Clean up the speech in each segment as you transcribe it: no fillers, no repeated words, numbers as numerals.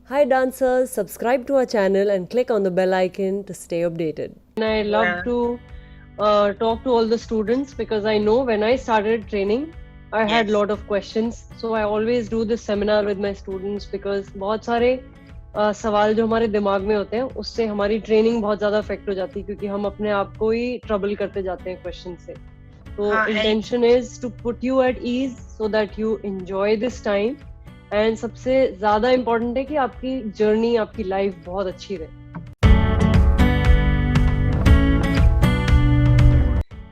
Hi dancers, subscribe to our channel and click on the bell icon to stay updated. And I love Yeah. to talk to all the students because I know when I started training, I had a Yes. lot of questions. So I always do this seminar with my students because बहुत सारे सवाल जो हमारे दिमाग में होते हैं उससे हमारी ट्रेनिंग बहुत ज़्यादा अफेक्ट हो जाती है क्योंकि हम अपने आप को ही ट्रबल करते जाते हैं क्वेश्चन से. तो हाँ, intention is to put you at ease so that you enjoy this time and सबसे ज्यादा इम्पोर्टेंट है कि आपकी जर्नी आपकी लाइफ बहुत अच्छी रहे.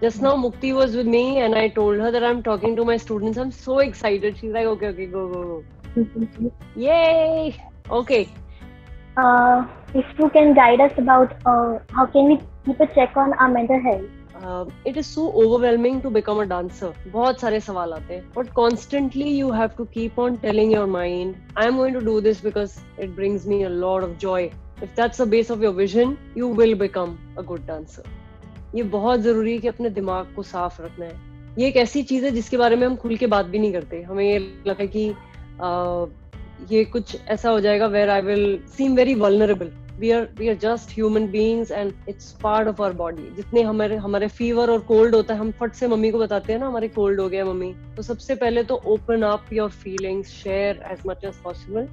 Just now Mukti was with me and I told her that I'm talking to my students. I'm so excited. She's like, okay, go. Yay! Okay. If you can guide us about how can we keep a check on our mental health? It is so overwhelming to become a dancer. बहुत सारे सवाल आते हैं. But constantly you have to keep on telling your mind, I am going to do this because it brings me a lot of joy. If that's the base of your vision, you will become a good dancer. ये बहुत जरूरी है कि अपने दिमाग को साफ रखना है. ये एक ऐसी चीज है जिसके बारे में हम खुल के बात भी नहीं करते. हमें ये लगता है कि ये कुछ ऐसा हो जाएगा where I will seem very vulnerable. We are just human beings and it's part of our body. जितने हमारे फीवर और कोल्ड होता है हम फट से मम्मी को बताते हैं ना हमारे कोल्ड हो गया मम्मी. तो सबसे पहले तो open up your feelings, share as much as possible.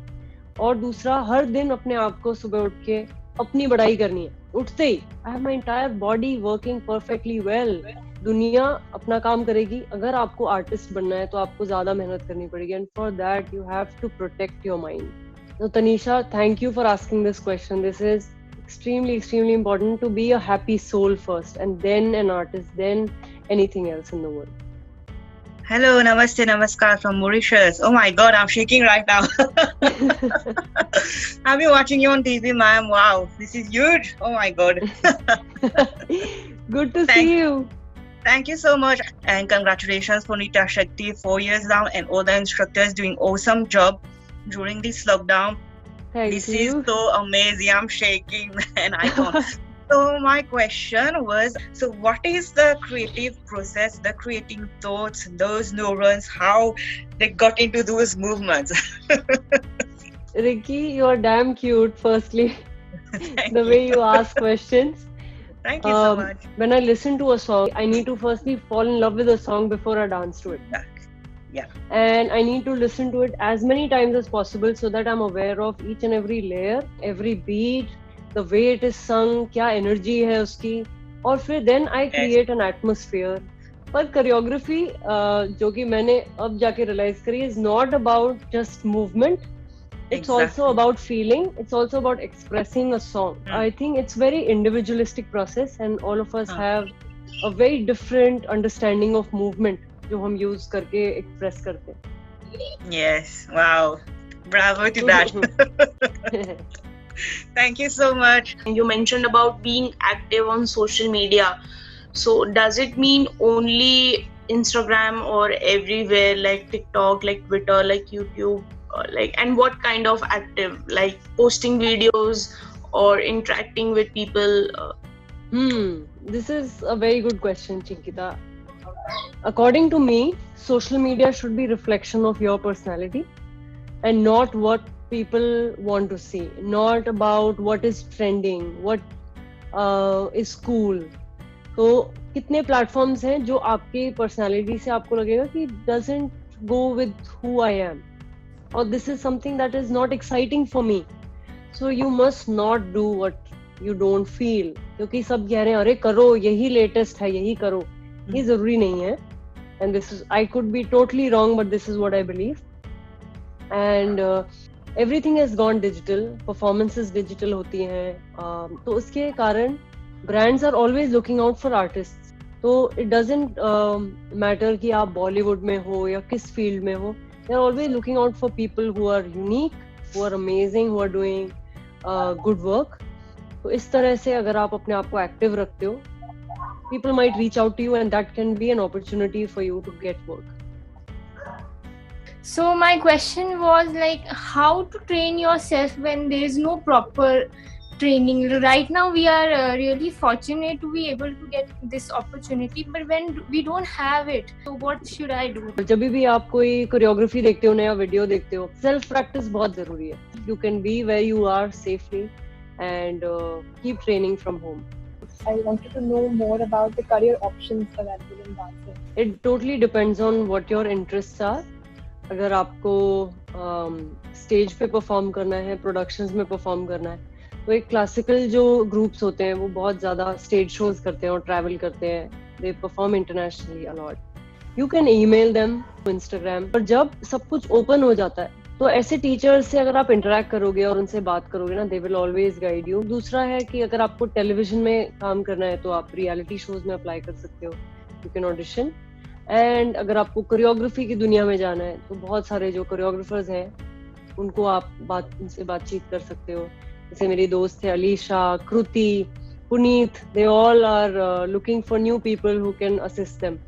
और दूसरा, हर दिन अपने आप को सुबह उठ के अपनी बड़ाई करनी है. उठते ही I have my entire body working perfectly well. दुनिया अपना काम करेगी. अगर आपको आर्टिस्ट बनना है तो आपको ज्यादा मेहनत करनी पड़ेगी and for that you have to protect your mind. So Tanisha, thank you for asking this question. This is extremely important to be a happy soul first and then an artist, then anything else in the world. Hello, namaste, namaskar from Mauritius. Oh my God, I'm shaking right now. I've been watching you on TV, ma'am. Wow, this is huge. Oh my God. Good to see you. Thank you so much and congratulations for Nita Shakti, 4 years now, and all the instructors doing awesome job during this lockdown. Thank This you. is so amazing. I'm shaking and I can't. So my question was, so what is the creative process, the creating thoughts, those neurons, how they got into those movements? Ricky, you are damn cute, firstly. The way you ask questions. Thank you so much. When I listen to a song, I need to firstly fall in love with a song before I dance to it. Yeah. And I need to listen to it as many times as possible so that I'm aware of each and every layer, every beat, the way it is sung, क्या energy है उसकी. और फिर then I create an atmosphere. पर choreography जो कि मैंने अब जाके realize करी is not about just movement. It's also about feeling. It's also about expressing a song. I think it's very individualistic process and all of us have a very different understanding of movement जो हम use करके express करते हैं. Yes, wow, bravo to that. Thank you so much. You mentioned about being active on social media. So does it mean only Instagram or everywhere, like TikTok, like Twitter, like YouTube, like, and what kind of active, like posting videos or interacting with people? This is a very good question, Chinkita. According to me, social media should be reflection of your personality and not what people want to see, not about what is trending, what is cool. तो कितने platforms हैं जो आपके personality से आपको लगेगा कि doesn't go with who I am, or this is something that is not exciting for me. So you must not do what you don't feel. क्योंकि सब कह रहे हैं अरे करो, यही latest है, यही करो. ये जरूरी नहीं है. And this is, I could be totally wrong, but this is what I believe. And everything has gone digital. Performances digital होती हैं. तो उसके कारण brands are always looking out for artists. तो it doesn't matter कि आप Bollywood में हो या किस field में हो. They are always looking out for people who are unique, who are amazing, who are doing good work. तो इस तरह से अगर आप अपने आप को active रखते हो, people might reach out to you and that can be an opportunity for you to get work. So my question was like how to train yourself when there is no proper training. Right now we are really fortunate to be able to get this opportunity, but when we don't have it, so what should I do? जब भी आप कोई choreography देखते हो, नया video देखते हो, self practice बहुत जरूरी है. You can be where you are safely and keep training from home. I wanted to know more about the career options available in dancing. It totally depends on what your interests are. अगर आपको stage पे perform करना है, productions में perform करना है, तो एक क्लासिकल जो ग्रुप्स होते हैं वो बहुत ज़्यादा स्टेज शोज करते हैं और ट्रैवल करते हैं. They perform internationally a lot. You can email them Instagram. पर जब सब कुछ ओपन हो जाता है तो ऐसे टीचर्स से अगर आप इंटरेक्ट करोगे और उनसे बात करोगे ना, they will always guide you. दूसरा है कि अगर आपको टेलीविजन में काम करना है तो आप रियलिटी शोज में अप्लाई कर सकते हो. You can audition. एंड अगर आपको कोरियोग्राफी की दुनिया में जाना है तो बहुत सारे जो कोरियोग्राफर्स हैं उनको आप उनसे बातचीत कर सकते हो. जैसे मेरी दोस्त है Alisha, Kriti, Puneet, they all are looking for new people who can assist them.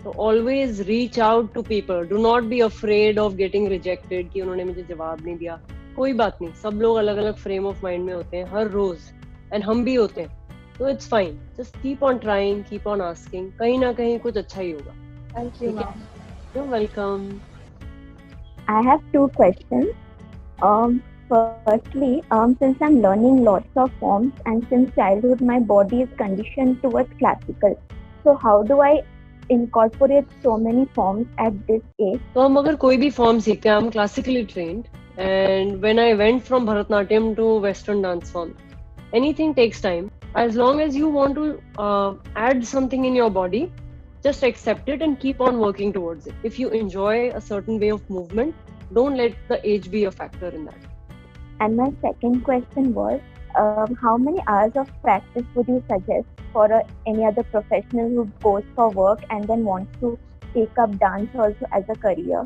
So always reach out to people. Do not be afraid of getting rejected कि उन्होंने मुझे जवाब नहीं दिया. कोई बात नहीं, सब लोग अलग अलग फ्रेम ऑफ माइंड में होते हैं हर रोज, एंड हम भी होते हैं. तो it's fine. Just keep on trying, keep on asking. कहीं ना कहीं कुछ अच्छा ही होगा. Thank you, ma'am. You're welcome. I have 2 questions. Firstly, since I'm learning lots of forms and since childhood my body is conditioned towards classical, so how do I incorporate so many forms at this age? तो हम अगर कोई भी form सीखते हैं, I'm classically trained, and when I went from Bharatanatyam to Western dance form, anything takes time. As long as you want to add something in your body, just accept it and keep on working towards it. If you enjoy a certain way of movement, don't let the age be a factor in that. And my second question was, how many hours of practice would you suggest for any other professional who goes for work and then wants to take up dance also as a career?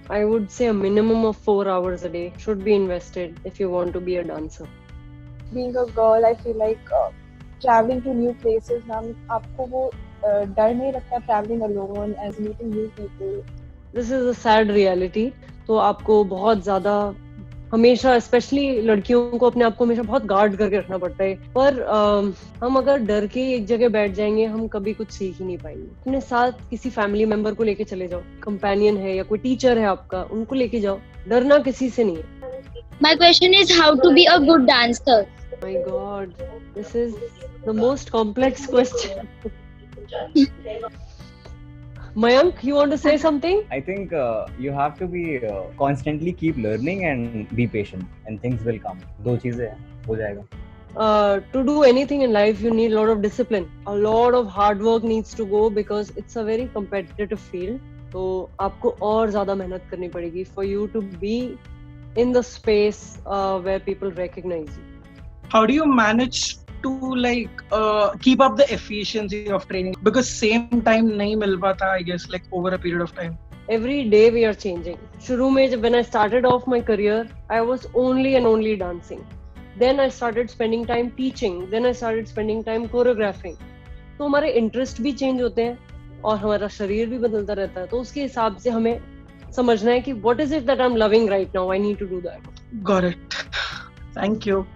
I would say a minimum of 4 hours a day should be invested if you want to be a dancer. Being a girl, I feel like traveling to new places, ma'am, आपको वो डर नहीं लगता traveling alone as meeting new people? This is a sad reality. तो आपको बहुत ज़्यादा हमेशा, स्पेशली लड़कियों को अपने आप को हमेशा बहुत गार्ड करके रखना पड़ता है. पर हम अगर डर के एक जगह बैठ जाएंगे, हम कभी कुछ सीख ही नहीं पाएंगे. अपने साथ किसी फैमिली मेंबर को लेके चले जाओ, कंपेनियन है या कोई टीचर है आपका, उनको लेके जाओ. डरना किसी से नहीं है. My question is how to be a good dancer. My God, this is the most complex question. Mayank, you want to say something? I think you have to be constantly keep learning and be patient, and things will come. 2 चीजें हैं, हो जाएगा. To do anything in life, you need a lot of discipline. A lot of hard work needs to go because it's a very competitive field. तो आपको और ज़्यादा मेहनत करनी पड़ेगी for you to be in the space where people recognize you. How do you manage to like keep up the efficiency of training, because same time nahi mil pata, I guess, like over a period of time? Every day we are changing. शुरू में when I started off my career, I was only and only dancing. Then I started spending time teaching. Then I started spending time choreographing. तो हमारे interest भी change होते हैं और हमारा शरीर भी बदलता रहता है. तो उसके हिसाब से हमें समझना है कि what is it that I'm loving right now? I need to do that. Got it. Thank you.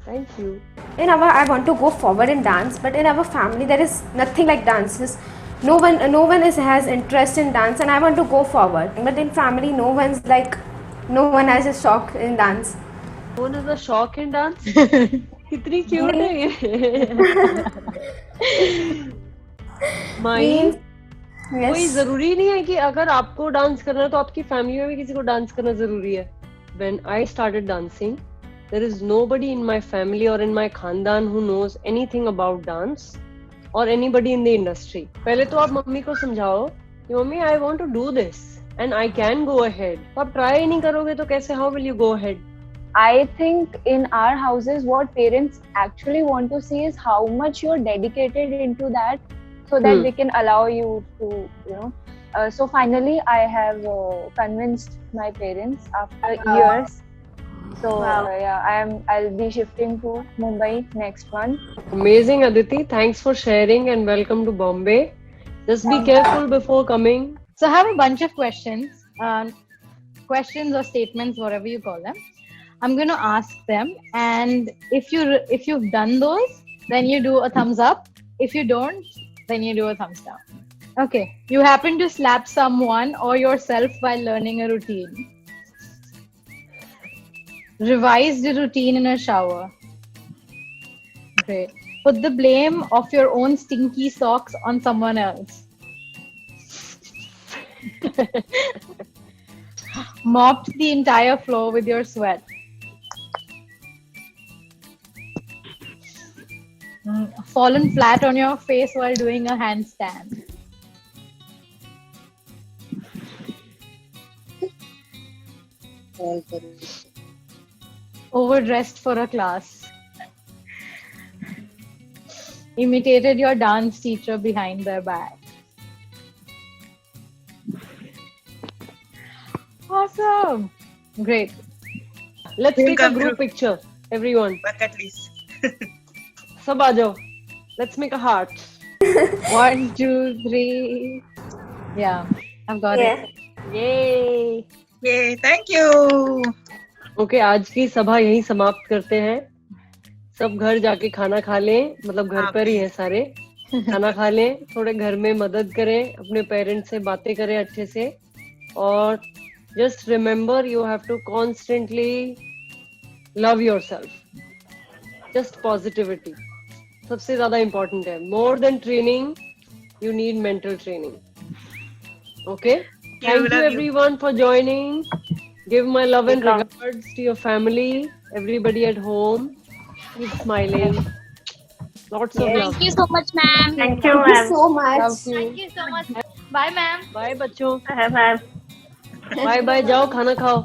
Thank you. I want to go forward in dance, but in our family there is nothing like dances. No one has interest in dance, and I want to go forward. But in family, no one has a shock in dance. No one has a shock in dance? कितनी cute है ये. Mine. कोई जरूरी नहीं है कि अगर आपको डांस करना है तो आपकी फैमिली में भी किसी को डांस करना जरूरी है. When I started dancing, there is nobody in my family or in my khandan who knows anything about dance or anybody in the industry. पहले तो आप मम्मी को समझाओ कि mummy I want to do this and I can go ahead. तो आप try ही नहीं करोगे तो कैसे, how will you go ahead? I think in our houses what parents actually want to see is how much you're dedicated into that, so that they can allow you to, so finally I have convinced my parents after years. So I'll be shifting to Mumbai next month. Amazing, Aditi. Thanks for sharing and welcome to Bombay. Just be careful before coming. So I have a bunch of questions or statements, whatever you call them. I'm going to ask them, and if you've done those, then you do a thumbs up. If you don't, then you do a thumbs down. Okay. You happen to slap someone or yourself while learning a routine. Revise the routine in a shower. Great. Put the blame of your own stinky socks on someone else. Mopped the entire floor with your sweat. Fallen flat on your face while doing a handstand. Overdressed for a class. Imitated your dance teacher behind their back. Awesome. Great. Let's take a group picture, everyone. Bucket list. Sab aa jao. Let's make a heart. 1, 2, 3. Yeah, I've got it. Yay. Yay, thank you. Okay, आज की सभा यहीं समाप्त करते हैं. सब घर जाके खाना खा लें, मतलब घर पर ही है सारे. खाना खा लें, थोड़े घर में मदद करें, अपने पेरेंट्स से बातें करें अच्छे से. और just remember, you have to constantly love yourself. Just positivity. सबसे ज़्यादा important है. More than training, you need mental training. Okay? Thank you everyone for joining. Give my love and regards to your family, everybody at home. Keep smiling. Lots of love. Thank you so much, ma'am. Thank you so much. Thank you so much. Bye, ma'am. Bye बच्चों. Bye. Bye bye. जाओ खाना खाओ.